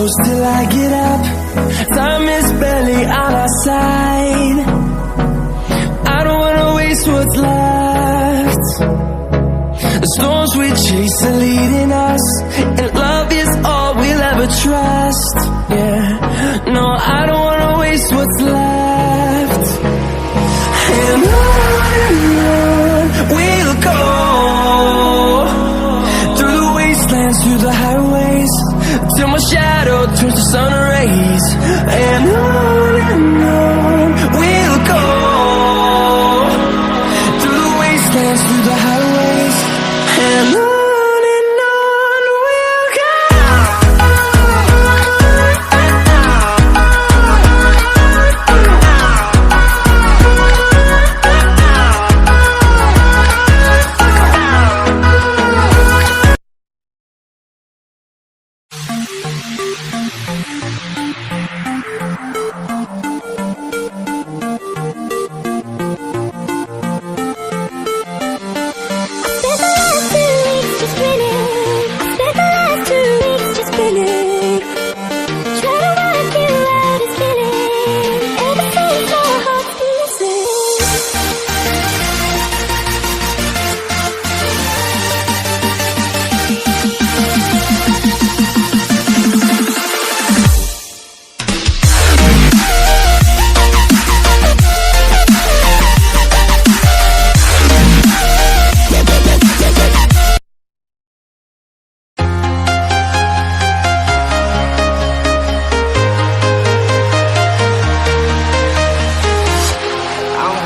close till I get up. Time is barely on our side. I don't wanna waste what's left. The storms we chase are leading us, and love is all we'll ever trust. Yeah, no, I don't wanna waste what's left. And on we'll go, through the wastelands, through the highways, till my shadow turns to sun rays. And on we'll go, through the wastelands, through the highways, and on we'll go.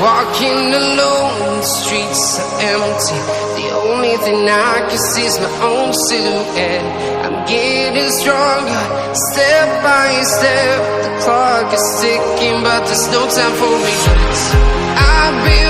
Walking alone, the streets are empty. The only thing I can see is my own silhouette. I'm getting stronger, step by step. The clock is ticking, but there's no time for me. I've been